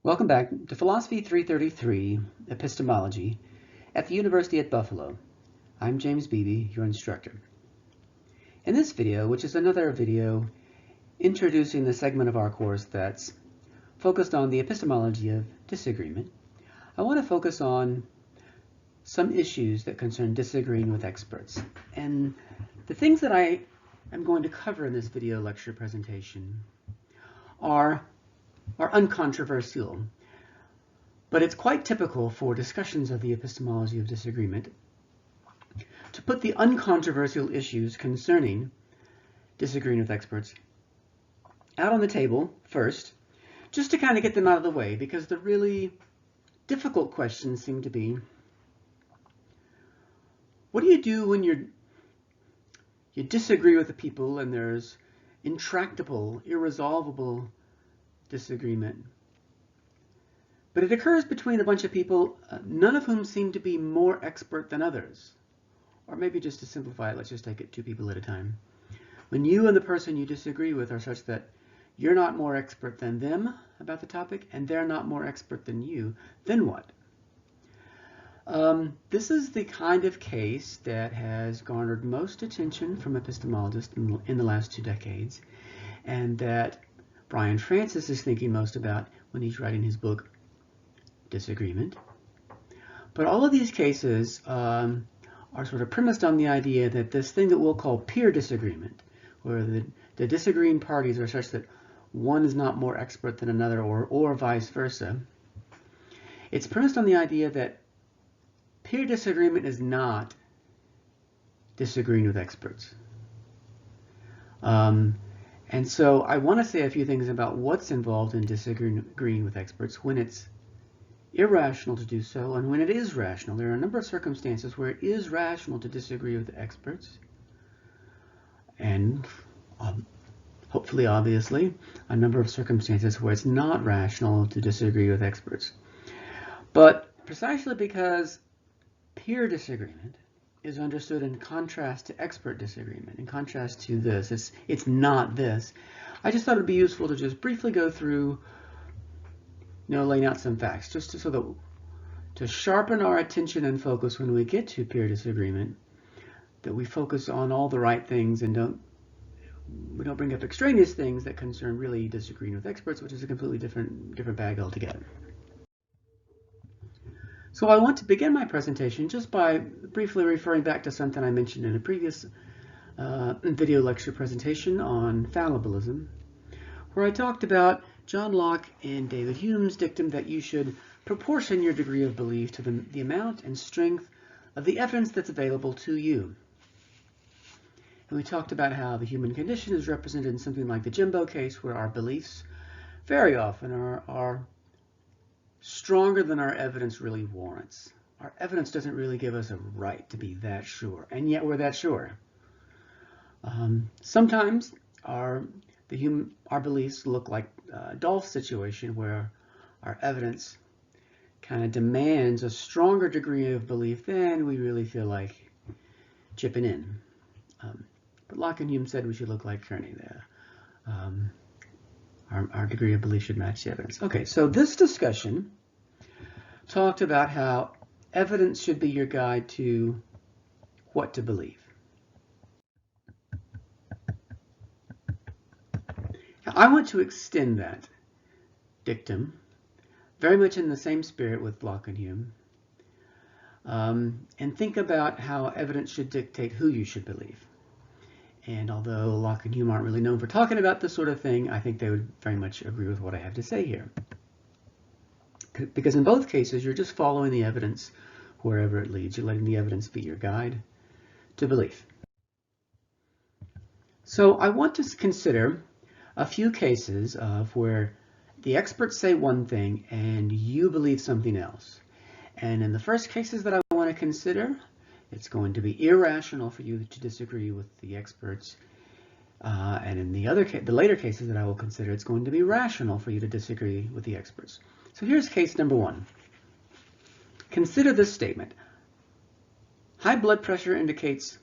Welcome back to Philosophy 333, Epistemology, at the University at Buffalo. I'm James Beebe, your instructor. In this video, which is another video introducing the segment of our course that's focused on the epistemology of disagreement, I want to focus on some issues that concern disagreeing with experts. And the things that I am going to cover in this video lecture presentation are uncontroversial, but it's quite typical for discussions of the epistemology of disagreement to put the uncontroversial issues concerning disagreeing with experts out on the table first, just to kind of get them out of the way, because the really difficult questions seem to be, what do you do when you disagree with the people and there's intractable, irresolvable disagreement? But it occurs between a bunch of people, none of whom seem to be more expert than others. Or maybe just to simplify it, let's just take it two people at a time. When you and the person you disagree with are such that you're not more expert than them about the topic, and they're not more expert than you, then what? This is the kind of case that has garnered most attention from epistemologists in the last 2 decades, and that Brian Francis is thinking most about when he's writing his book, Disagreement. But all of these cases are sort of premised on the idea that this thing that we'll call peer disagreement, where the disagreeing parties are such that one is not more expert than another, or vice versa. It's premised on the idea that peer disagreement is not disagreeing with experts. And so I want to say a few things about what's involved in disagreeing with experts when it's irrational to do so and when it is rational. There are a number of circumstances where it is rational to disagree with experts, and hopefully, obviously, a number of circumstances where it's not rational to disagree with experts. But precisely because peer disagreement is understood in contrast to expert disagreement, in contrast to this, it's not this, I just thought it'd be useful to just briefly go through, laying out some facts, just to sharpen our attention and focus when we get to peer disagreement, that we focus on all the right things and we don't bring up extraneous things that concern really disagreeing with experts, which is a completely different bag altogether. So I want to begin my presentation just by briefly referring back to something I mentioned in a previous video lecture presentation on fallibilism, where I talked about John Locke and David Hume's dictum that you should proportion your degree of belief to the amount and strength of the evidence that's available to you. And we talked about how the human condition is represented in something like the Jimbo case, where our beliefs very often are stronger than our evidence really warrants. Our evidence doesn't really give us a right to be that sure, and yet we're that sure. Sometimes our beliefs look like Dolph's situation, where our evidence kind of demands a stronger degree of belief than we really feel like chipping in. But Locke and Hume said we should look like Kearney there. Our degree of belief should match the evidence. Okay, so this discussion talked about how evidence should be your guide to what to believe. Now, I want to extend that dictum very much in the same spirit with Locke and Hume, and think about how evidence should dictate who you should believe. And although Locke and Hume aren't really known for talking about this sort of thing, I think they would very much agree with what I have to say here. Because in both cases, you're just following the evidence wherever it leads. You're letting the evidence be your guide to belief. So I want to consider a few cases of where the experts say one thing and you believe something else. And in the first cases that I want to consider, it's going to be irrational for you to disagree with the experts. And in the later cases that I will consider, it's going to be rational for you to disagree with the experts. So here's case number 1. Consider this statement. High blood pressure indicates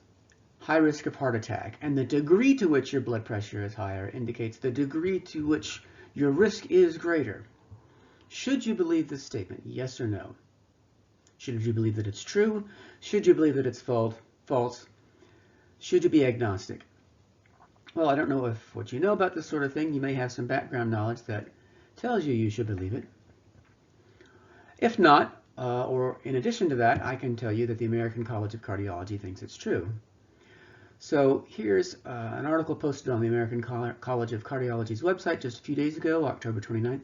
high risk of heart attack, and the degree to which your blood pressure is higher indicates the degree to which your risk is greater. Should you believe this statement? Yes or no? Should you believe that it's true? Should you believe that it's false? Should you be agnostic? Well, I don't know what you know about this sort of thing. You may have some background knowledge that tells you should believe it. If not, or in addition to that, I can tell you that the American College of Cardiology thinks it's true. So here's an article posted on the American College of Cardiology's website just a few days ago, October 29th,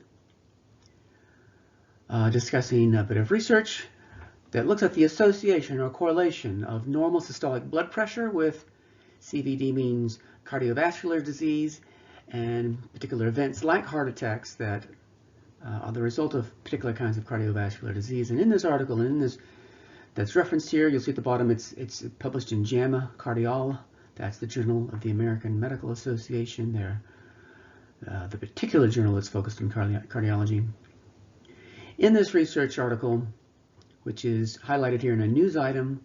discussing a bit of research that looks at the association or correlation of normal systolic blood pressure with CVD means cardiovascular disease and particular events like heart attacks that are the result of particular kinds of cardiovascular disease. And in this article, and in this that's referenced here, you'll see at the bottom it's published in JAMA Cardiol. That's the Journal of the American Medical Association. They're the particular journal that's focused on cardiology. In this research article, which is highlighted here in a news item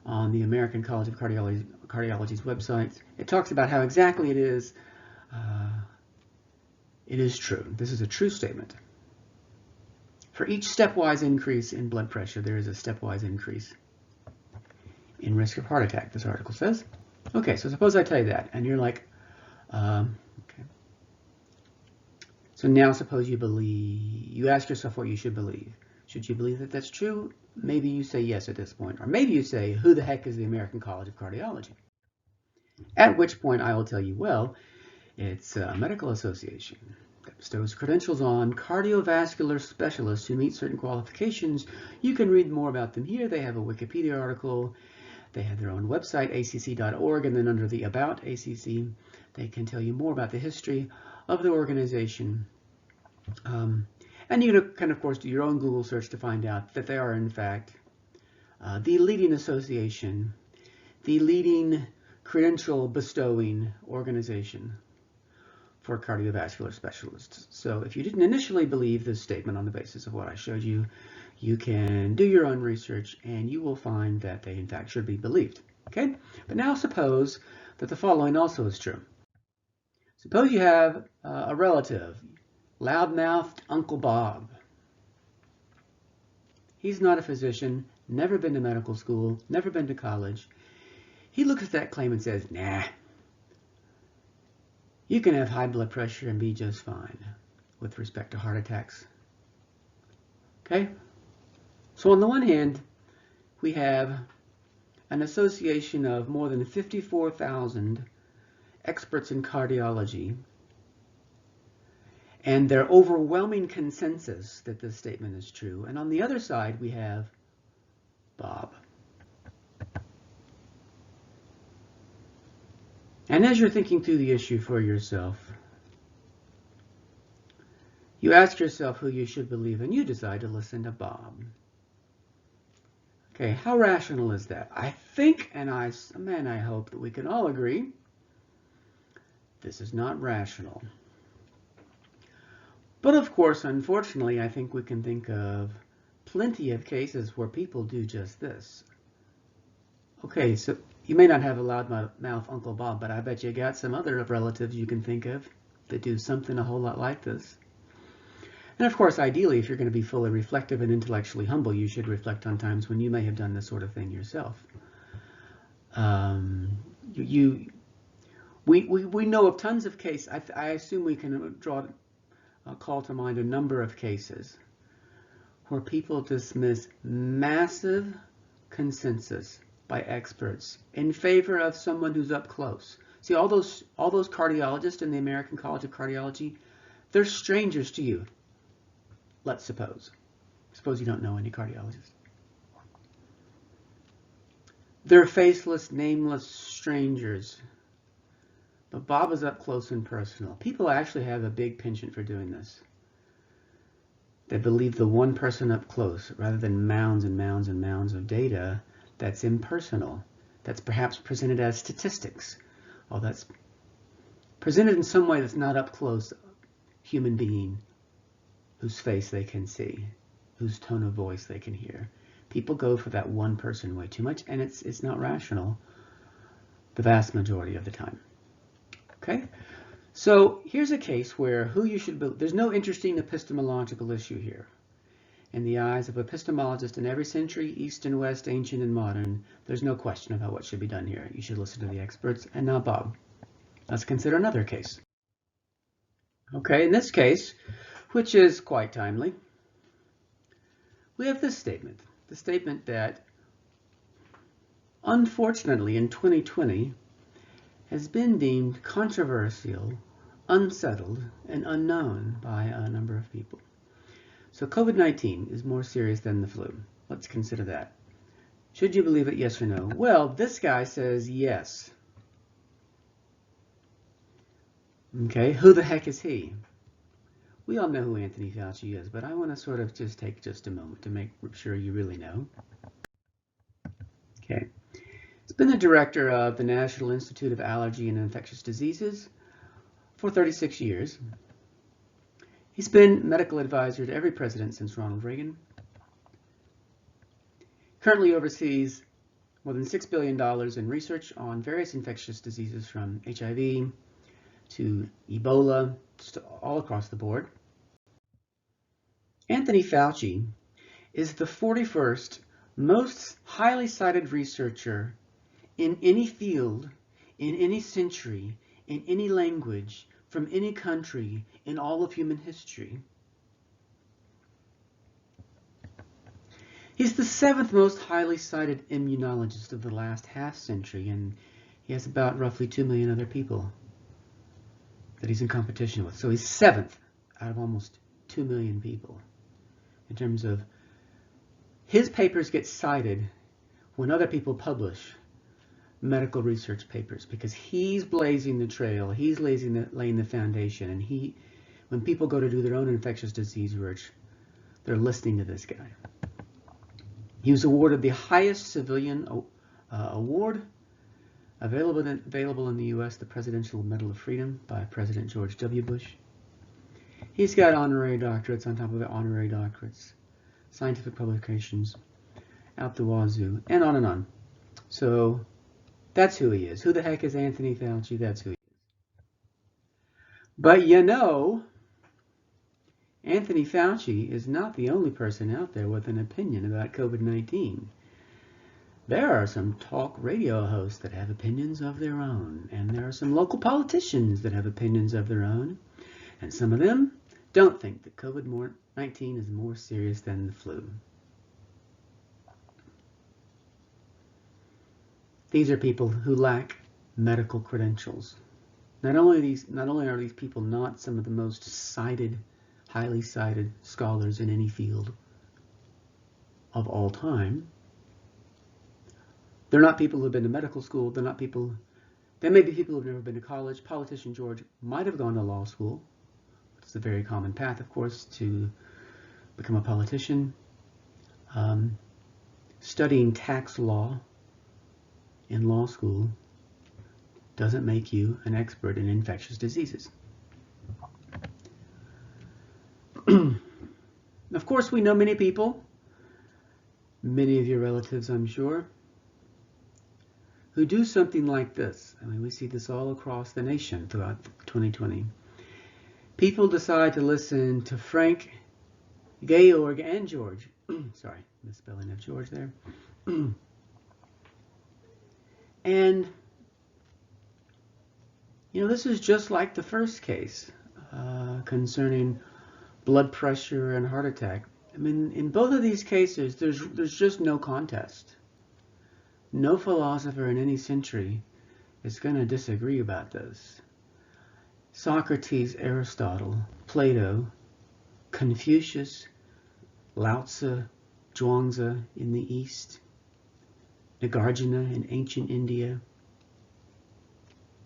on the American College of Cardiology's website, it talks about how exactly it is true. This is a true statement. For each stepwise increase in blood pressure, there is a stepwise increase in risk of heart attack, this article says. Okay, so suppose I tell you that, and you're like, okay. So now suppose you ask yourself what you should believe. Should you believe that that's true? Maybe you say yes at this point. Or maybe you say, who the heck is the American College of Cardiology? At which point I will tell you, well, it's a medical association that bestows credentials on cardiovascular specialists who meet certain qualifications. You can read more about them here. They have a Wikipedia article. They have their own website, acc.org, and then under the About ACC, they can tell you more about the history of the organization. And you can, of course, do your own Google search to find out that they are, in fact, the leading association, the leading credential bestowing organization for cardiovascular specialists. So if you didn't initially believe this statement on the basis of what I showed you, you can do your own research and you will find that they, in fact, should be believed. Okay? But now suppose that the following also is true. Suppose you have a relative, loudmouthed Uncle Bob. He's not a physician, never been to medical school, never been to college. He looks at that claim and says, nah, you can have high blood pressure and be just fine with respect to heart attacks. Okay? So on the one hand, we have an association of more than 54,000 experts in cardiology and their overwhelming consensus that this statement is true. And on the other side, we have Bob. And as you're thinking through the issue for yourself, you ask yourself who you should believe, and you decide to listen to Bob. Okay, how rational is that? I think, and I hope that we can all agree, this is not rational. But of course, unfortunately, I think we can think of plenty of cases where people do just this. Okay, so you may not have a loudmouth Uncle Bob, but I bet you got some other relatives you can think of that do something a whole lot like this. And of course, ideally, if you're going to be fully reflective and intellectually humble, you should reflect on times when you may have done this sort of thing yourself. We know of tons of cases. I assume we can call to mind a number of cases where people dismiss massive consensus by experts in favor of someone who's up close. See, all those cardiologists in the American College of Cardiology, they're strangers to you. Let's suppose. Suppose you don't know any cardiologists. They're faceless, nameless strangers. But Bob is up close and personal. People actually have a big penchant for doing this. They believe the one person up close rather than mounds and mounds and mounds of data that's impersonal, that's perhaps presented as statistics, or that's presented in some way that's not up close human being whose face they can see, whose tone of voice they can hear. People go for that one person way too much, and it's not rational the vast majority of the time. Okay? So here's a case where who you should believe. There's no interesting epistemological issue here. In the eyes of epistemologists in every century, East and West, ancient and modern, there's no question about what should be done here. You should listen to the experts. And now, Bob, let's consider another case. Okay, in this case, which is quite timely, we have this statement. The statement that, unfortunately, in 2020, has been deemed controversial, unsettled, and unknown by a number of people. So COVID-19 is more serious than the flu. Let's consider that. Should you believe it, yes or no? Well, this guy says yes. Okay, who the heck is he? We all know who Anthony Fauci is, but I want to sort of just take just a moment to make sure you really know. Okay. He's been the director of the National Institute of Allergy and Infectious Diseases for 36 years. He's been medical advisor to every president since Ronald Reagan. Currently oversees more than $6 billion in research on various infectious diseases from HIV to Ebola, just all across the board. Anthony Fauci is the 41st most highly cited researcher in any field, in any century, in any language, from any country, in all of human history. He's the 7th most highly cited immunologist of the last half century, and he has about roughly 2 million other people that he's in competition with. So he's 7th out of almost 2 million people. In terms of his papers get cited when other people publish medical research papers, because he's blazing the trail, he's laying the foundation, and when people go to do their own infectious disease research, they're listening to this guy. He was awarded the highest civilian award available in the U.S., the Presidential Medal of Freedom by President George W. Bush. He's got honorary doctorates on top of the honorary doctorates, scientific publications out the wazoo, and on and on. So that's who he is. Who the heck is Anthony Fauci? That's who he is. But you know, Anthony Fauci is not the only person out there with an opinion about COVID-19. There are some talk radio hosts that have opinions of their own, and there are some local politicians that have opinions of their own, and some of them don't think that COVID-19 is more serious than the flu. These are people who lack medical credentials. Not only are these people not some of the most cited, highly cited scholars in any field of all time, they're not people who've been to medical school. They may be people who've never been to college. Politician George might have gone to law school. It's a very common path, of course, to become a politician. Studying tax law in law school doesn't make you an expert in infectious diseases. Of course, we know many people, many of your relatives, I'm sure, who do something like this. I mean, we see this all across the nation throughout 2020. People decide to listen to Frank, Georg, and George. Sorry, misspelling of George there. And, you know, this is just like the first case concerning blood pressure and heart attack. I mean, in both of these cases, there's just no contest. No philosopher in any century is going to disagree about this. Socrates, Aristotle, Plato, Confucius, Lao Tzu, Zhuangzi in the East, Nagarjuna in ancient India,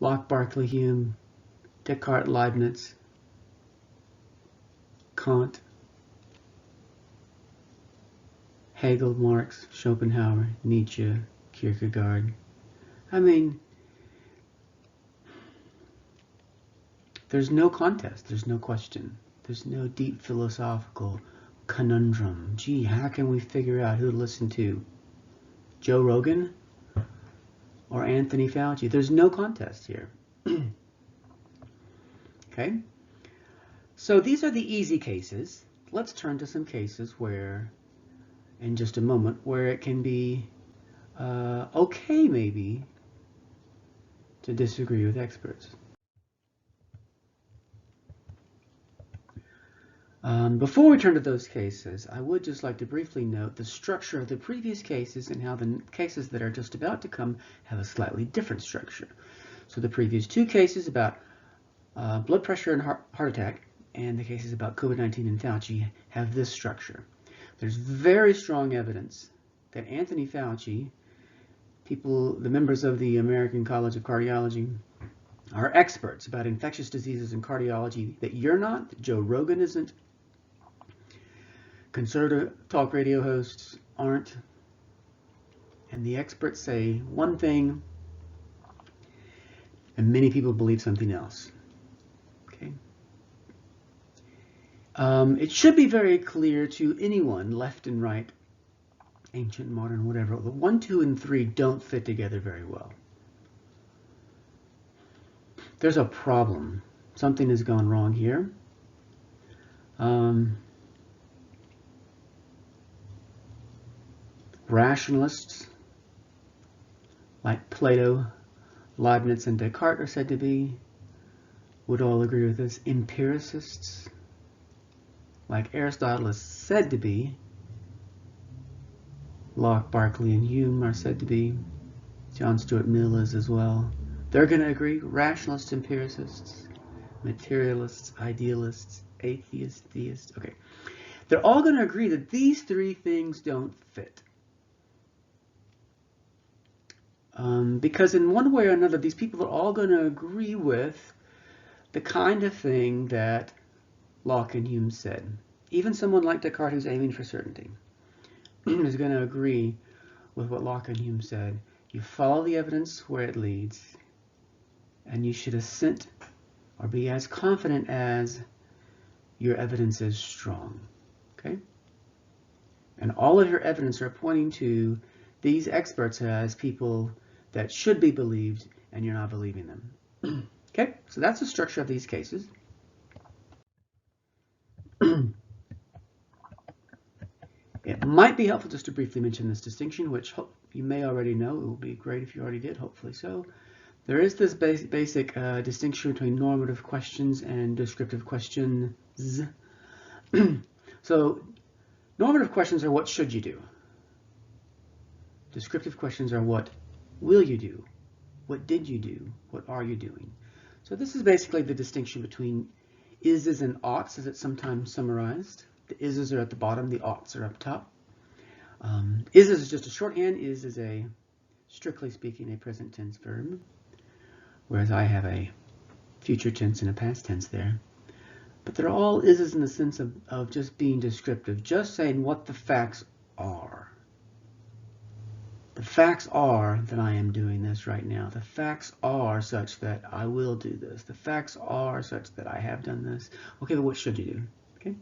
Locke, Berkeley, Hume, Descartes, Leibniz, Kant, Hegel, Marx, Schopenhauer, Nietzsche, Kierkegaard. I mean, there's no contest, there's no question, there's no deep philosophical conundrum. Gee, how can we figure out who to listen to? Joe Rogan or Anthony Fauci? There's no contest here. Okay? So these are the easy cases. Let's turn to some cases where, in just a moment, where it can be okay maybe to disagree with experts. Before we turn to those cases, I would just like to briefly note the structure of the previous cases and how the cases that are just about to come have a slightly different structure. So the previous two cases about blood pressure and heart attack and the cases about COVID-19 and Fauci have this structure. There's very strong evidence that Anthony Fauci, the members of the American College of Cardiology, are experts about infectious diseases and cardiology that you're not, that Joe Rogan isn't, conservative talk radio hosts aren't, and the experts say one thing and many people believe something else. Okay. It should be very clear to anyone, left and right, ancient, modern, whatever, the 1, 2, and 3 don't fit together very well. There's a problem. Something has gone wrong here. Rationalists like Plato, Leibniz, and Descartes are said to be, would all agree with this. Empiricists like Aristotle is said to be, Locke, Berkeley, and Hume are said to be, John Stuart Mill is as well. They're going to agree. Rationalists, empiricists, materialists, idealists, atheists, theists. Okay. They're all going to agree that these three things don't fit. Because in one way or another, these people are all going to agree with the kind of thing that Locke and Hume said. Even someone like Descartes who's aiming for certainty is going to agree with what Locke and Hume said. You follow the evidence where it leads, and you should assent or be as confident as your evidence is strong. Okay? And all of your evidence are pointing to these experts as people that should be believed, and you're not believing them. Okay? So that's the structure of these cases. It might be helpful just to briefly mention this distinction, which you may already know. It would be great if you already did, hopefully so. There is this basic distinction between normative questions and descriptive questions. So normative questions are what should you do? Descriptive questions are what will you do? What did you do? What are you doing? So this is basically the distinction between ises and oughts, as it's sometimes summarized. The ises are at the bottom, the oughts are up top. Ises is just a shorthand. Is a, strictly speaking, a present tense verb, whereas I have a future tense and a past tense there. But they're all ises in the sense of just being descriptive, just saying what the facts are. The facts are that I am doing this right now. The facts are such that I will do this. The facts are such that I have done this. Okay, but what should you do? Okay.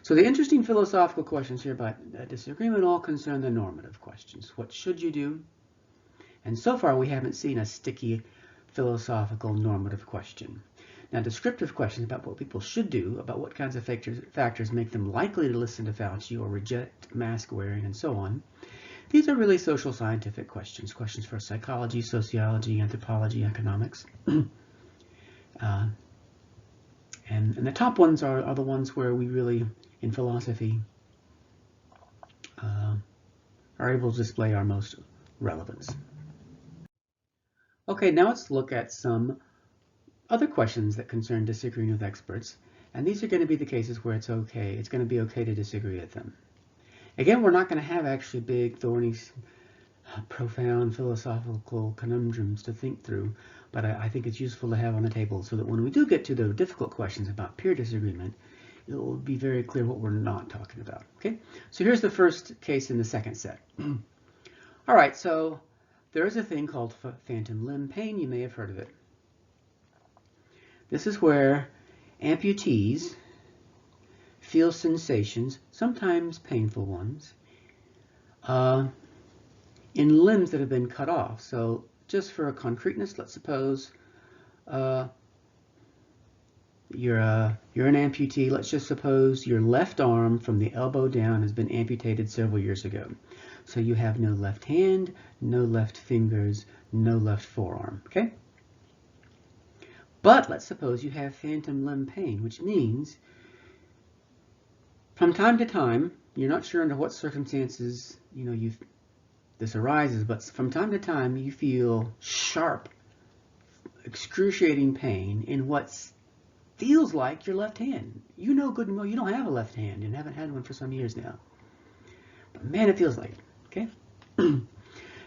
So the interesting philosophical questions here about disagreement all concern the normative questions. What should you do? And so far we haven't seen a sticky philosophical normative question. Now descriptive questions about what people should do, about what kinds of factors make them likely to listen to Fauci or reject mask wearing and so on. These are really social scientific questions, questions for psychology, sociology, anthropology, economics. And the top ones are the ones where we really, in philosophy, are able to display our most relevance. Okay, now let's look at some other questions that concern disagreeing with experts. And these are going to be the cases where it's okay. It's going to be okay to disagree with them. Again, we're not going to have actually big, thorny, profound philosophical conundrums to think through, but I think it's useful to have on the table so that when we do get to the difficult questions about peer disagreement, it will be very clear what we're not talking about. Okay, so here's the first case in the second set. All right, so there is a thing called phantom limb pain. You may have heard of it. This is where amputees feel sensations, sometimes painful ones, in limbs that have been cut off. So just for a concreteness, let's suppose you're an amputee. Let's just suppose your left arm from the elbow down has been amputated several years ago. So you have no left hand, no left fingers, no left forearm, okay? But let's suppose you have phantom limb pain, which means from time to time, you're not sure under what circumstances, this arises, but from time to time you feel sharp, excruciating pain in what feels like your left hand. You know good and well you don't have a left hand and haven't had one for some years now. But man, it feels like it, okay?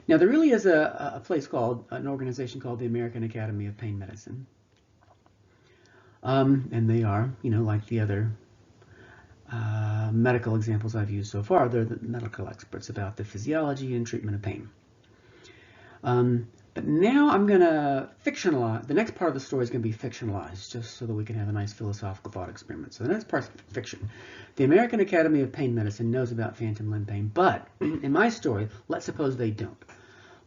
Now, there really is a place called, an organization called the American Academy of Pain Medicine. And they are, like the other medical examples I've used so far, they're the medical experts about the physiology and treatment of pain. But now I'm going to fictionalize, the next part of the story is going to be fictionalized, just so that we can have a nice philosophical thought experiment. So the next part's fiction. The American Academy of Pain Medicine knows about phantom limb pain, but in my story, let's suppose they don't.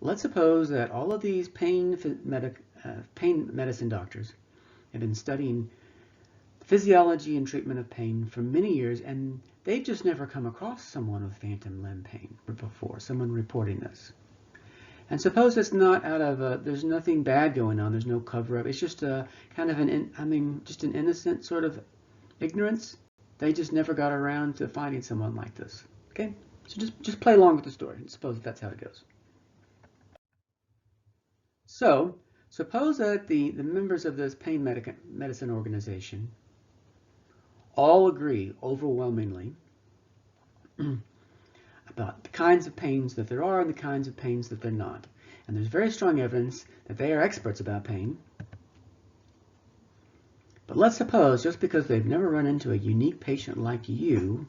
Let's suppose that all of these pain medicine doctors have been studying physiology and treatment of pain for many years, and they've just never come across someone with phantom limb pain before, someone reporting this. And suppose it's not out of there's nothing bad going on, there's no cover-up, it's just a kind of just an innocent sort of ignorance. They just never got around to finding someone like this. Okay? So just play along with the story and suppose that's how it goes. So, suppose that the members of this pain medicine organization all agree overwhelmingly about the kinds of pains that there are and the kinds of pains that they're not. And there's very strong evidence that they are experts about pain. But let's suppose, just because they've never run into a unique patient like you,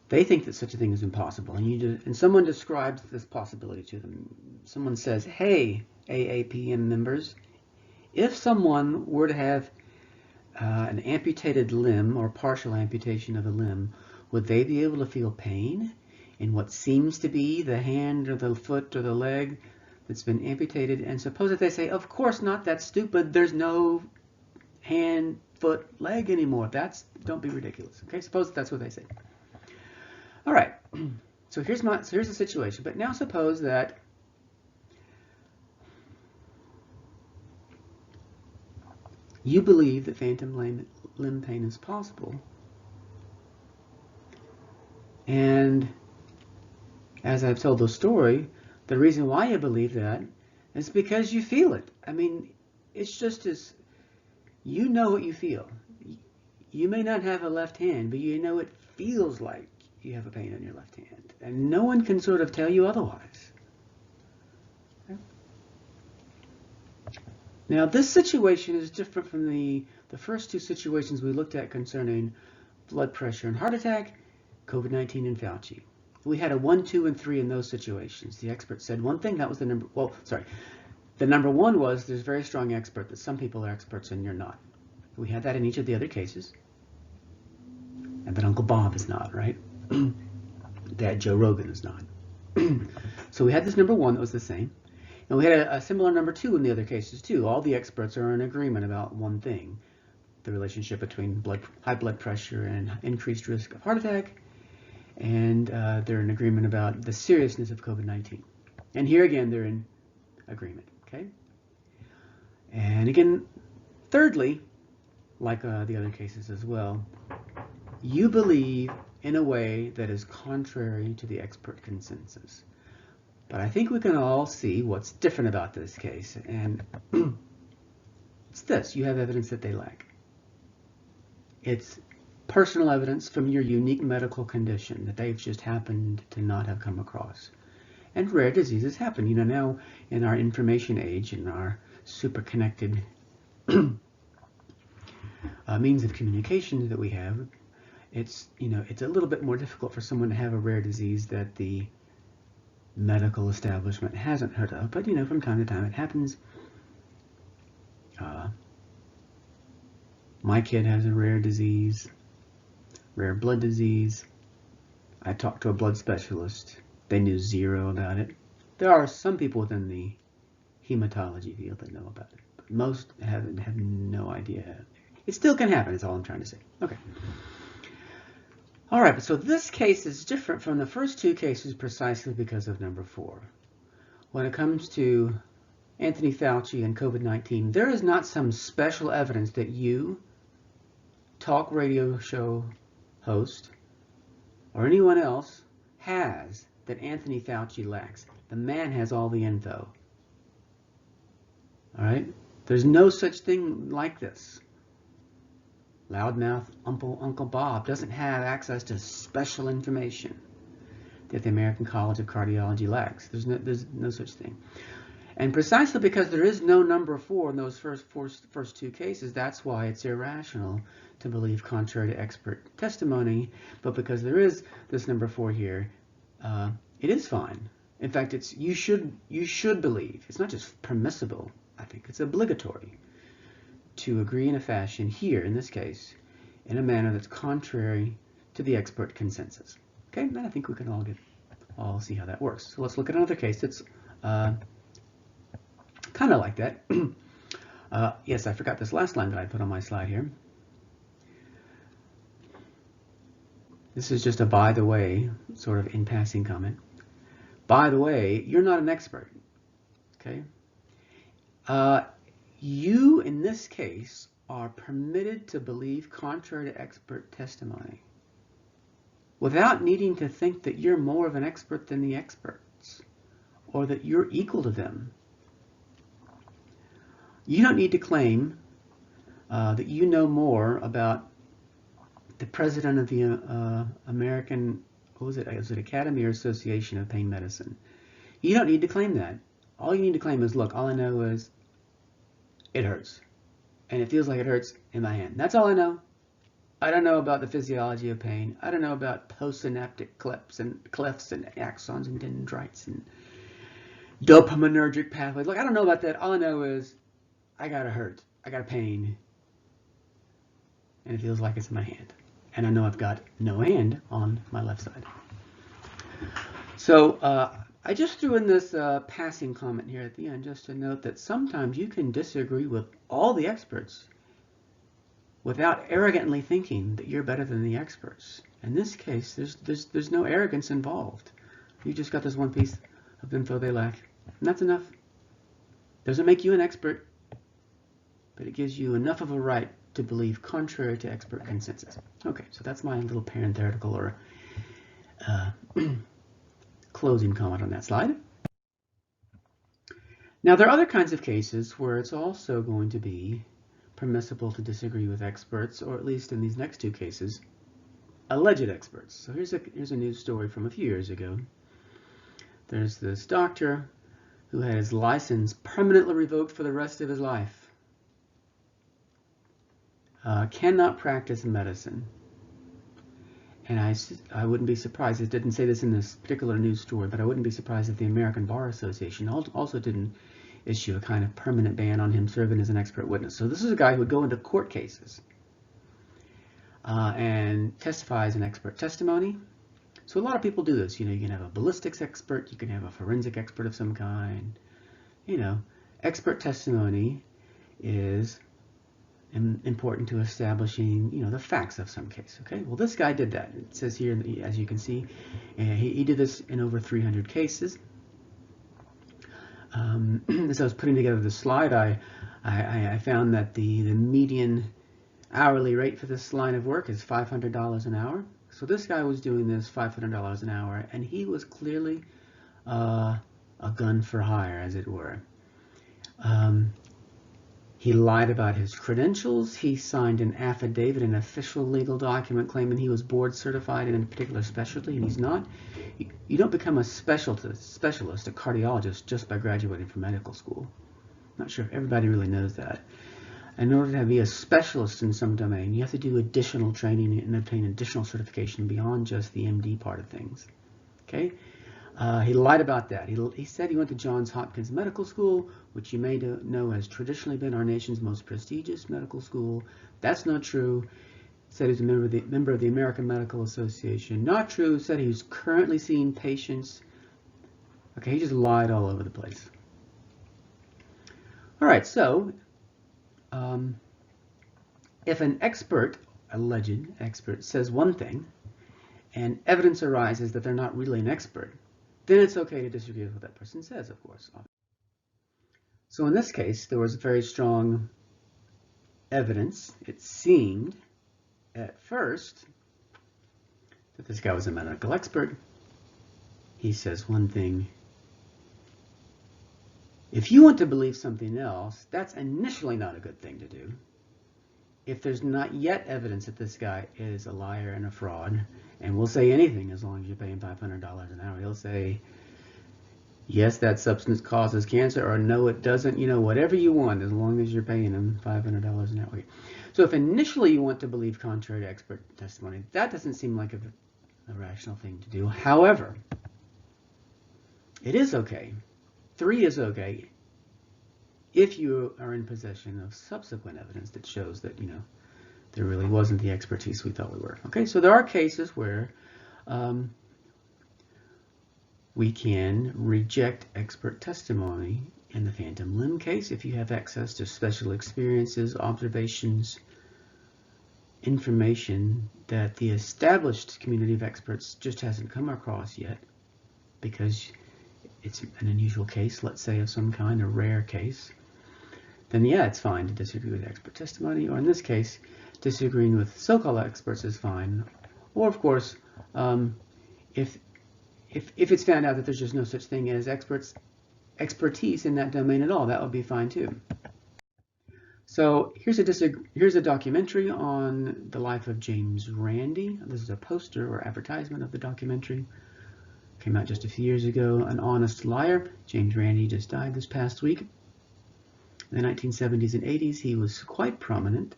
they think that such a thing is impossible. And someone describes this possibility to them. Someone says, hey, AAPM members, if someone were to have an amputated limb or partial amputation of a limb, would they be able to feel pain in what seems to be the hand or the foot or the leg that's been amputated? And suppose that they say, of course not, that's stupid, there's no hand, foot, leg anymore. Don't be ridiculous. Okay, suppose that's what they say. All right, so here's the situation. But now suppose that you believe that phantom limb pain is possible. And as I've told the story, the reason why you believe that is because you feel it. I mean, it's just as, you know what you feel. You may not have a left hand, but you know it feels like you have a pain in your left hand. And no one can sort of tell you otherwise. Okay? Now, this situation is different from the first two situations we looked at concerning blood pressure and heart attack, COVID-19 and PHI. We had a 1, 2, and 3 in those situations. The expert said one thing, that was the number, the number one was there's very strong expert that some people are experts and you're not. We had that in each of the other cases. And that Uncle Bob is not, right? That Joe Rogan is not. So we had this number one that was the same. And we had a similar number 2 in the other cases too. All the experts are in agreement about one thing: the relationship between high blood pressure and increased risk of heart attack. And they're in agreement about the seriousness of COVID-19. And here again, they're in agreement, okay? And again, thirdly, like the other cases as well, you believe in a way that is contrary to the expert consensus. But I think we can all see what's different about this case, and it's this: you have evidence that they lack. It's personal evidence from your unique medical condition that they've just happened to not have come across. And rare diseases happen. Now in our information age, in our super connected means of communication that we have, it's a little bit more difficult for someone to have a rare disease that the medical establishment hasn't heard of. But from time to time it happens. My kid has a rare disease, rare blood disease. I talked to a blood specialist. They knew zero about it. There are some people within the hematology field that know about it. most have no idea. It still can happen, is all I'm trying to say. Okay. All right, so this case is different from the first two cases precisely because of number 4. When it comes to Anthony Fauci and COVID-19, there is not some special evidence that you, talk radio show host, or anyone else has that Anthony Fauci lacks. The man has all the info. All right? There's no such thing like this. Loudmouth Uncle Bob doesn't have access to special information that the American College of Cardiology lacks. There's no such thing. And precisely because there is no number 4 in those first two cases, that's why it's irrational to believe contrary to expert testimony. But because there is this number 4 here, it is fine. In fact, you should believe. It's not just permissible. I think it's obligatory to agree in a fashion here, in this case, in a manner that's contrary to the expert consensus. Okay, and I think we can all see how that works. So let's look at another case that's kind of like that. Yes, I forgot this last line that I put on my slide here. This is just a by the way, sort of in passing comment. By the way, you're not an expert. Okay? You, in this case, are permitted to believe contrary to expert testimony without needing to think that you're more of an expert than the experts or that you're equal to them. You don't need to claim that you know more about the president of the American, what was it? Was it Academy or Association of Pain Medicine? You don't need to claim that. All you need to claim is, look, all I know is it hurts. And it feels like it hurts in my hand. That's all I know. I don't know about the physiology of pain. I don't know about postsynaptic clefts and axons and dendrites and dopaminergic pathways. Look, I don't know about that. All I know is I got a hurt. I got a pain. And it feels like it's in my hand. And I know I've got no hand on my left side. So I just threw in this passing comment here at the end just to note that sometimes you can disagree with all the experts without arrogantly thinking that you're better than the experts. In this case, there's no arrogance involved. You just got this one piece of info they lack, and that's enough. Doesn't make you an expert, but it gives you enough of a right to believe contrary to expert consensus. Okay, so that's my little parenthetical or closing comment on that slide. Now, there are other kinds of cases where it's also going to be permissible to disagree with experts, or at least in these next two cases, alleged experts. So here's a news story from a few years ago. There's this doctor who had his license permanently revoked for the rest of his life. Cannot practice medicine. And I wouldn't be surprised, it didn't say this in this particular news story, but I wouldn't be surprised if the American Bar Association also didn't issue a kind of permanent ban on him serving as an expert witness. So this is a guy who would go into court cases and testify as an expert testimony. So a lot of people do this. You know, you can have a ballistics expert, you can have a forensic expert of some kind. You know, expert testimony is important to establishing, you know, the facts of some case. Okay, well, this guy did that. It says here, as you can see, he did this in over 300 cases. As I was putting together the slide, I found that the median hourly rate for this line of work is $500 an hour. So this guy was doing this $500 an hour, and he was clearly a gun for hire, as it were. He lied about his credentials. He signed an affidavit, an official legal document claiming he was board certified in a particular specialty, and he's not. You don't become a specialist, a cardiologist, just by graduating from medical school. I'm not sure if everybody really knows that. In order to be a specialist in some domain, you have to do additional training and obtain additional certification beyond just the MD part of things. Okay? He lied about that. He said he went to Johns Hopkins Medical School, which you may know has traditionally been our nation's most prestigious medical school. That's not true. He said he's a member of the American Medical Association. Not true. He said he was currently seeing patients. Okay, he just lied all over the place. All right, so if an expert, alleged expert, says one thing, and evidence arises that they're not really an expert, then it's okay to disagree with what that person says, of course. So in this case, there was very strong evidence, it seemed, at first, that this guy was a medical expert. He says one thing. If you want to believe something else, that's initially not a good thing to do. If there's not yet evidence that this guy is a liar and a fraud, and will say anything as long as you pay him $500 an hour, he'll say, yes, that substance causes cancer, or no, it doesn't, whatever you want, as long as you're paying him $500 an hour. Okay. So if initially you want to believe contrary to expert testimony, that doesn't seem like a rational thing to do. However, it is okay. 3 is okay if you are in possession of subsequent evidence that shows that, there really wasn't the expertise we thought we were. Okay, so there are cases where we can reject expert testimony. In the phantom limb case, if you have access to special experiences, observations, information that the established community of experts just hasn't come across yet, because it's an unusual case, let's say, of some kind, a rare case, then yeah, it's fine to disagree with expert testimony, or in this case, disagreeing with so-called experts is fine. Or of course, if it's found out that there's just no such thing as expertise in that domain at all, that would be fine too. So here's a documentary on the life of James Randi. This is a poster or advertisement of the documentary. Came out just a few years ago. An honest liar. James Randi just died this past week. In the 1970s and 80s, he was quite prominent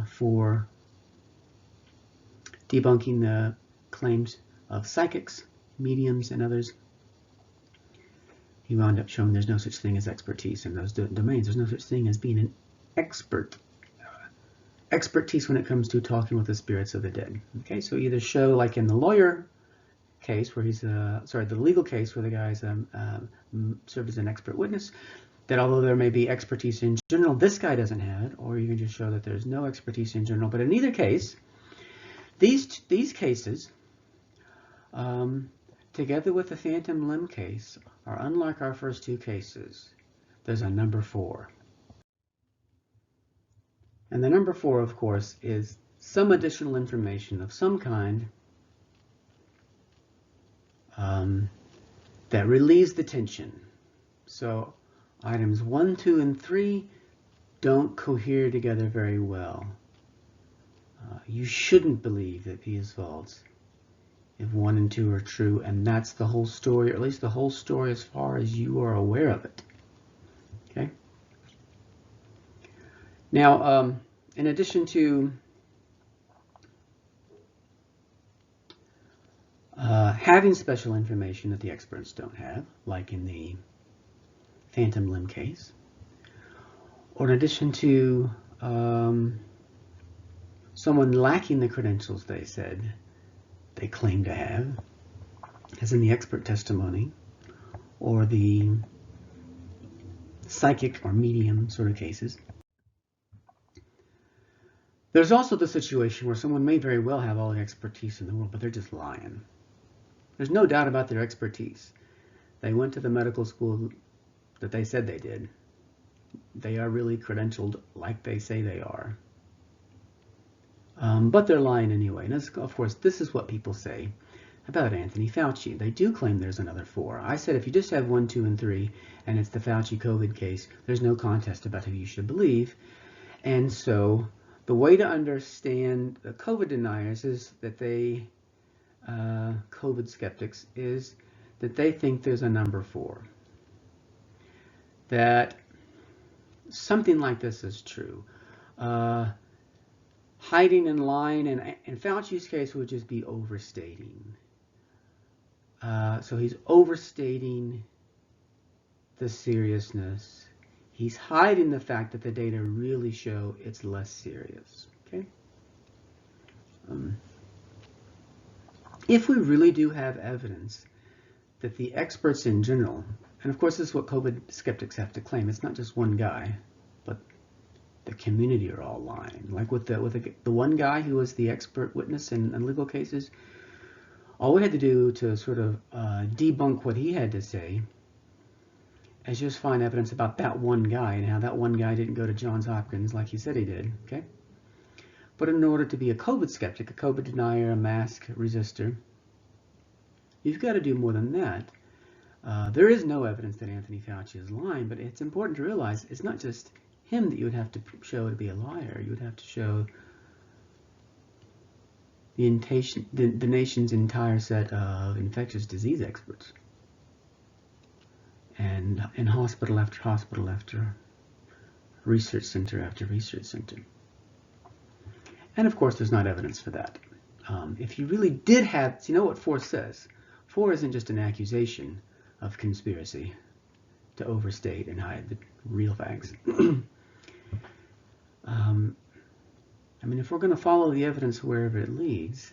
for debunking the claims of psychics, mediums, and others. He wound up showing there's no such thing as expertise in those domains. There's no such thing as being an expert. Expertise when it comes to talking with the spirits of the dead. Okay, so either show, like in the lawyer case where the legal case where the guy's served as an expert witness, that although there may be expertise in general, this guy doesn't have it, or you can just show that there's no expertise in general. But in either case, these cases, together with the phantom limb case, are unlike our first 2 cases. There's a number 4. And the number 4, of course, is some additional information of some kind that relieves the tension. So items 1, 2, and 3 don't cohere together very well. You shouldn't believe that P is false if 1 and 2 are true, and that's the whole story, or at least the whole story as far as you are aware of it. Okay? Now, in addition to having special information that the experts don't have, like in the phantom limb case, or in addition to someone lacking the credentials they said they claim to have, as in the expert testimony, or the psychic or medium sort of cases, there's also the situation where someone may very well have all the expertise in the world, but they're just lying. There's no doubt about their expertise. They went to the medical school that they said they did. They are really credentialed like they say they are. But they're lying anyway. And of course, this is what people say about Anthony Fauci. They do claim there's another 4. I said if you just have 1, 2, and 3, and it's the Fauci COVID case, there's no contest about who you should believe. And so the way to understand the COVID deniers is that they, COVID skeptics, is that they think there's a number 4. That something like this is true. Hiding and lying, and in Fauci's case, would just be overstating. So he's overstating the seriousness. He's hiding the fact that the data really show it's less serious. Okay. If we really do have evidence that the experts in general, and of course this is what COVID skeptics have to claim, it's not just one guy, but the community are all lying. Like with the one guy who was the expert witness in legal cases, all we had to do to sort of debunk what he had to say is just find evidence about that one guy and how that one guy didn't go to Johns Hopkins like he said he did. Okay. But in order to be a COVID skeptic, a COVID denier, a mask resistor, you've got to do more than that. There is no evidence that Anthony Fauci is lying, but it's important to realize it's not just him that you would have to show to be a liar. You would have to show the nation's entire set of infectious disease experts. And in hospital after hospital after research center after research center. And of course, there's not evidence for that. If you really did have, so you know what 4 says? 4 isn't just an accusation of conspiracy to overstate and hide the real facts. I mean, if we're going to follow the evidence wherever it leads,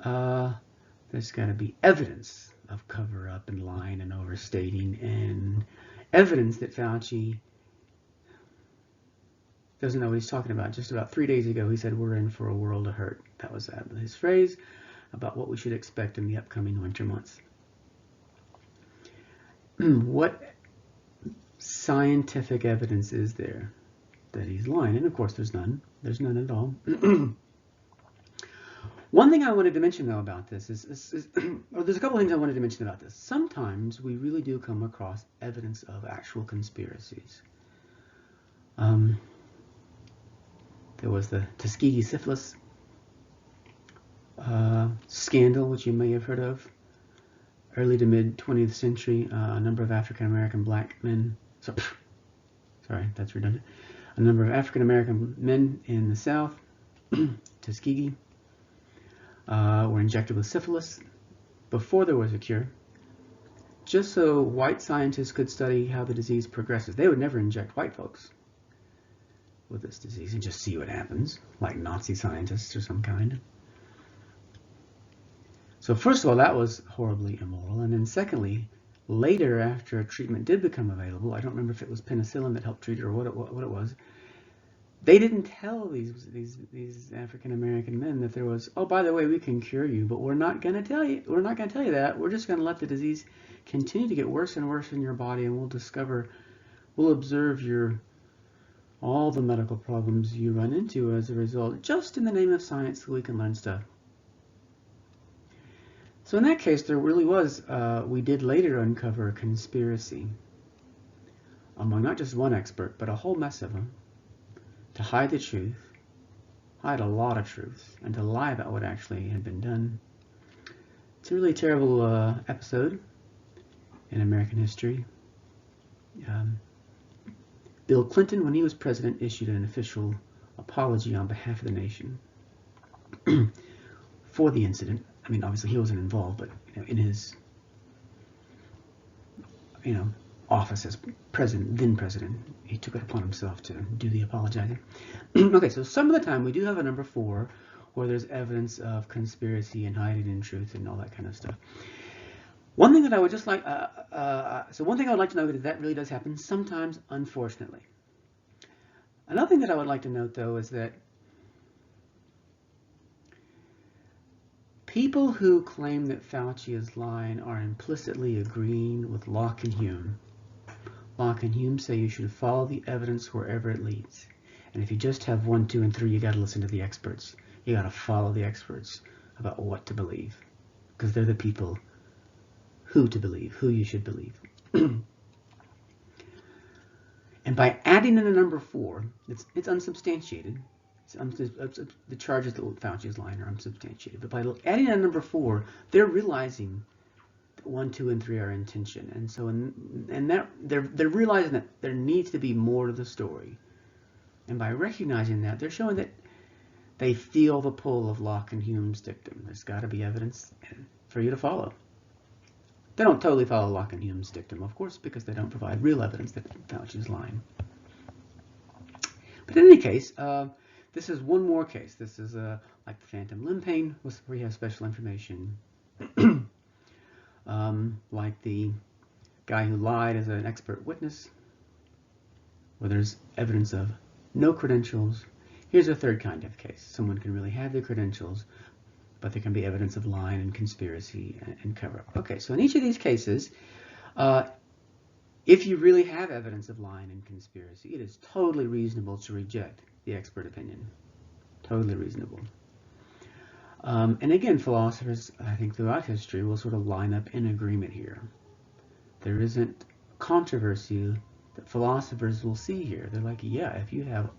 there's got to be evidence of cover-up and lying and overstating, and evidence that Fauci doesn't know what he's talking about. Just about 3 days ago, he said, "We're in for a world of hurt." That was his phrase about what we should expect in the upcoming winter months. What scientific evidence is there that he's lying? And of course, there's none. There's none at all. One thing I wanted to mention, though, about this is there's a couple things I wanted to mention about this. Sometimes we really do come across evidence of actual conspiracies. There was the Tuskegee syphilis scandal, which you may have heard of. Early to mid 20th century, a number of African American black men, sorry, that's redundant. A number of African American men in the South, Tuskegee, were injected with syphilis before there was a cure, just so white scientists could study how the disease progresses. They would never inject white folks with this disease and just see what happens, like Nazi scientists or some kind. So first of all, that was horribly immoral. And then secondly, later, after a treatment did become available, I don't remember if it was penicillin that helped treat it or what it was, they didn't tell these African American men that there was, oh, by the way, we can cure you, but we're not going to tell you. We're not going to tell you that. We're just going to let the disease continue to get worse and worse in your body, and we'll observe all the medical problems you run into as a result, just in the name of science, so we can learn stuff. So in that case, there really was, we did later uncover a conspiracy among not just one expert, but a whole mess of them, to hide the truth, hide a lot of truth, and to lie about what actually had been done. It's a really terrible episode in American history. Bill Clinton, when he was president, issued an official apology on behalf of the nation for the incident. I mean, obviously he wasn't involved, but in his office as president, then president, he took it upon himself to do the apologizing. Okay, so some of the time we do have a number 4 where there's evidence of conspiracy and hiding in truth and all that kind of stuff. One thing that I would just like, one thing I would like to note is that really does happen sometimes, unfortunately. Another thing that I would like to note, though, is that people who claim that Fauci is lying are implicitly agreeing with Locke and Hume. Locke and Hume say you should follow the evidence wherever it leads. And if you just have 1, 2, and 3, you got to listen to the experts. You got to follow the experts about what to believe, because they're the people who to believe, who you should believe. And by adding in a number 4, it's unsubstantiated. The charges that Fauci is lying are unsubstantiated. But by adding a number 4, they're realizing that 1, 2, and 3 are in tension, and so they're realizing that there needs to be more to the story. And by recognizing that, they're showing that they feel the pull of Locke and Hume's dictum. There's got to be evidence for you to follow. They don't totally follow Locke and Hume's dictum, of course, because they don't provide real evidence that Fauci is lying. But in any case, this is one more case. This is like the phantom limb pain, where you have special information. Like the guy who lied as an expert witness, where there's evidence of no credentials. Here's a third kind of case. Someone can really have the credentials, but there can be evidence of lying and conspiracy and cover-up. Okay, so in each of these cases, if you really have evidence of lying and conspiracy, it is totally reasonable to reject the expert opinion. Totally reasonable. And again, philosophers, I think throughout history, will sort of line up in agreement here. There isn't controversy that philosophers will see here. They're like, yeah, if you have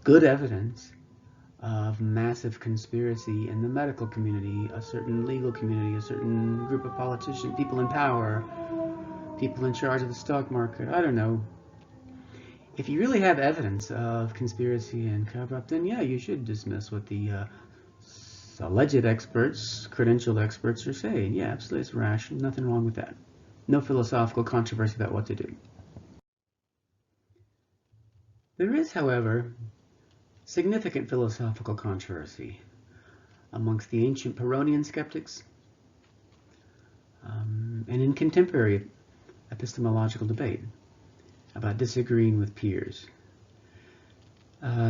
good evidence of massive conspiracy in the medical community, a certain legal community, a certain group of politicians, people in power, people in charge of the stock market, I don't know. If you really have evidence of conspiracy and cover-up, then yeah, you should dismiss what the alleged experts, credentialed experts are saying. Yeah, absolutely, it's rational, nothing wrong with that. No philosophical controversy about what to do. There is, however, significant philosophical controversy amongst the ancient Pyrrhonian skeptics and in contemporary epistemological debate about disagreeing with peers.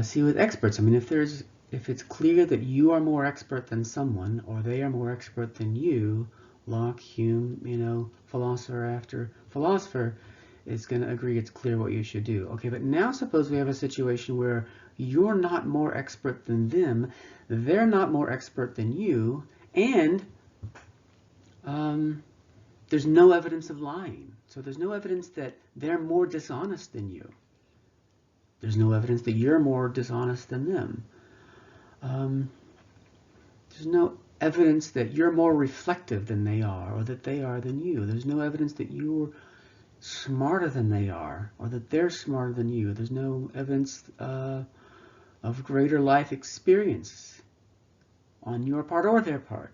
See, with experts, I mean, if it's clear that you are more expert than someone, or they are more expert than you, Locke, Hume, philosopher after philosopher is going to agree it's clear what you should do. Okay, but now suppose we have a situation where you're not more expert than them, they're not more expert than you, and there's no evidence of lying. So there's no evidence that they're more dishonest than you. There's no evidence that you're more dishonest than them. There's no evidence that you're more reflective than they are, or that they are than you. There's no evidence that you're smarter than they are, or that they're smarter than you. There's no evidence of greater life experience on your part or their part.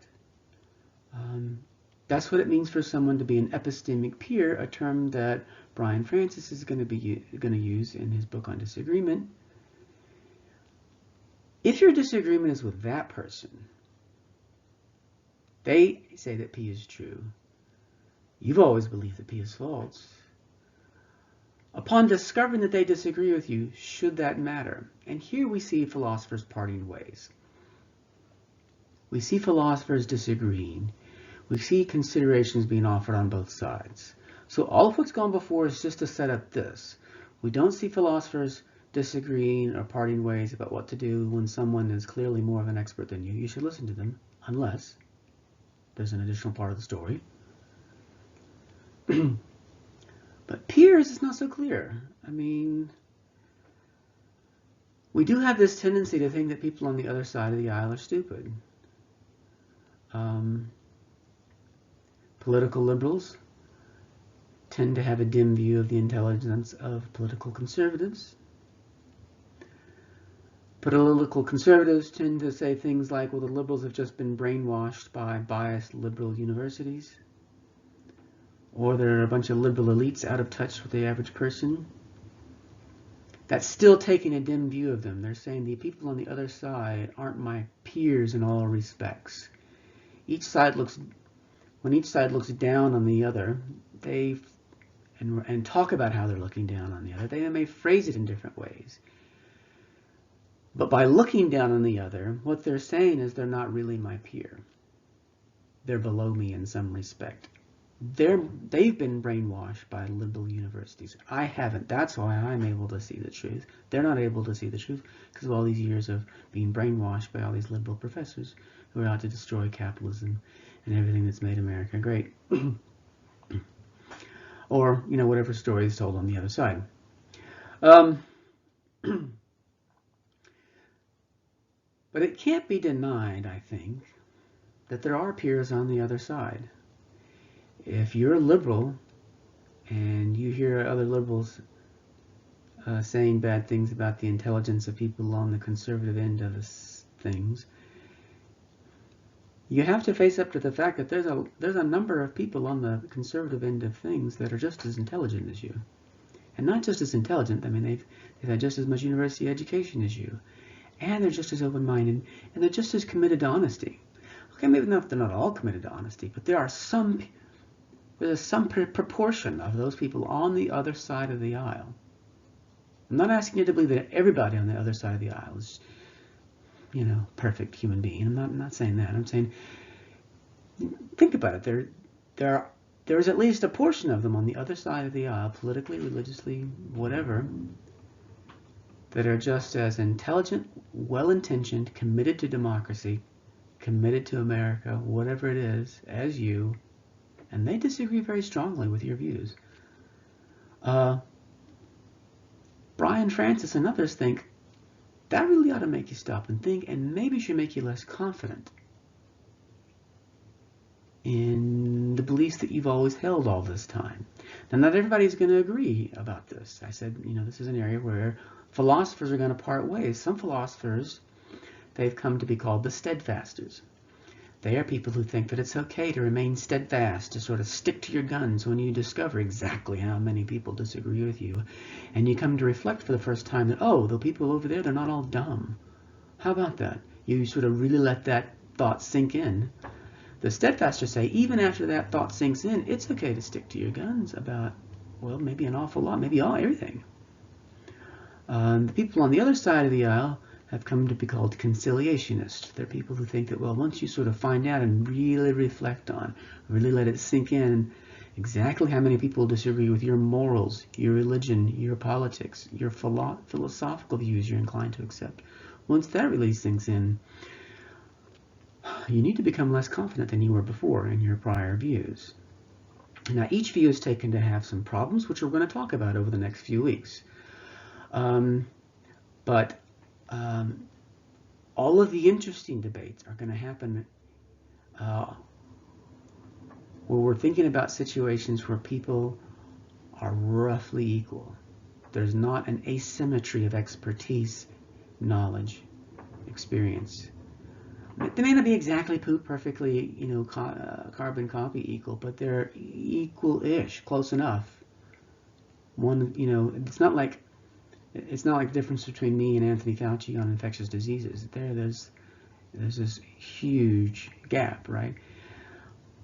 That's what it means for someone to be an epistemic peer, a term that Brian Francis is going to use in his book on disagreement. If your disagreement is with that person, they say that P is true. You've always believed that P is false. Upon discovering that they disagree with you, should that matter? And here we see philosophers parting ways. We see philosophers disagreeing. We see considerations being offered on both sides. So all of what's gone before is just to set up this. We don't see philosophers disagreeing or parting ways about what to do when someone is clearly more of an expert than you. You should listen to them, unless there's an additional part of the story. But peers is not so clear. I mean, we do have this tendency to think that people on the other side of the aisle are stupid. Political liberals tend to have a dim view of the intelligence of political conservatives. Political conservatives tend to say things like, well, the liberals have just been brainwashed by biased liberal universities. Or there are a bunch of liberal elites out of touch with the average person. That's still taking a dim view of them. They're saying the people on the other side aren't my peers in all respects. When each side looks down on the other, and talk about how they're looking down on the other, they may phrase it in different ways. But by looking down on the other, what they're saying is they're not really my peer. They're below me in some respect. They've been brainwashed by liberal universities. I haven't. That's why I'm able to see the truth. They're not able to see the truth because of all these years of being brainwashed by all these liberal professors who are out to destroy capitalism and everything that's made America great. Or, whatever story is told on the other side. But it can't be denied, I think, that there are peers on the other side. If you're a liberal and you hear other liberals saying bad things about the intelligence of people on the conservative end of things, you have to face up to the fact that there's a number of people on the conservative end of things that are just as intelligent as you. And not just as intelligent, I mean, they've had just as much university education as you. And they're just as open-minded, and they're just as committed to honesty. Okay, maybe they're not all committed to honesty, but there's some proportion of those people on the other side of the aisle I'm not asking you to believe that everybody on the other side of the aisle is, perfect human being. I'm not saying that. I'm saying, think about it. There's at least a portion of them on the other side of the aisle, politically, religiously, whatever, that are just as intelligent, well-intentioned, committed to democracy, committed to America, whatever it is, as you, and they disagree very strongly with your views. Brian, Francis, and others think that really ought to make you stop and think, and maybe should make you less confident in the beliefs that you've always held all this time. Now, not everybody's going to agree about this. I said, this is an area where philosophers are going to part ways. Some philosophers, they've come to be called the steadfasters. They are people who think that it's okay to remain steadfast, to sort of stick to your guns when you discover exactly how many people disagree with you. And you come to reflect for the first time that, oh, the people over there, they're not all dumb. How about that? You sort of really let that thought sink in. The steadfasters say, even after that thought sinks in, it's okay to stick to your guns about, well, maybe an awful lot, maybe everything. The people on the other side of the aisle have come to be called conciliationists. They're people who think that, well, once you sort of find out and really reflect on, really let it sink in exactly how many people disagree with your morals, your religion, your politics, your philosophical views you're inclined to accept, once that really sinks in, you need to become less confident than you were before in your prior views. Now, each view is taken to have some problems, which we're going to talk about over the next few weeks. But all of the interesting debates are going to happen where we're thinking about situations where people are roughly equal. There's not an asymmetry of expertise, knowledge, experience. They may not be exactly perfectly, carbon copy equal, but they're equal-ish, close enough. One, it's not like the difference between me and Anthony Fauci on infectious diseases. There's this huge gap, right?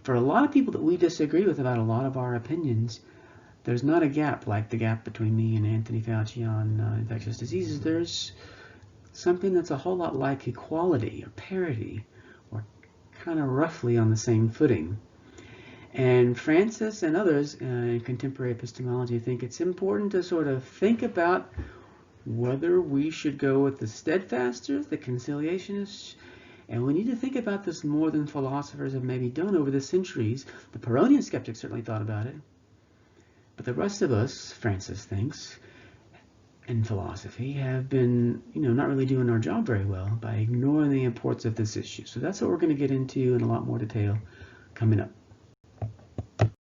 For a lot of people that we disagree with about a lot of our opinions, there's not a gap like the gap between me and Anthony Fauci on infectious diseases. There's something that's a whole lot like equality or parity, or kind of roughly on the same footing. And Francis and others in contemporary epistemology think it's important to sort of think about whether we should go with the steadfasters, the conciliationists, and we need to think about this more than philosophers have maybe done over the centuries. The Pyrrhonian skeptics certainly thought about it. But the rest of us, Francis thinks, in philosophy, have been, not really doing our job very well by ignoring the importance of this issue. So that's what we're going to get into in a lot more detail coming up.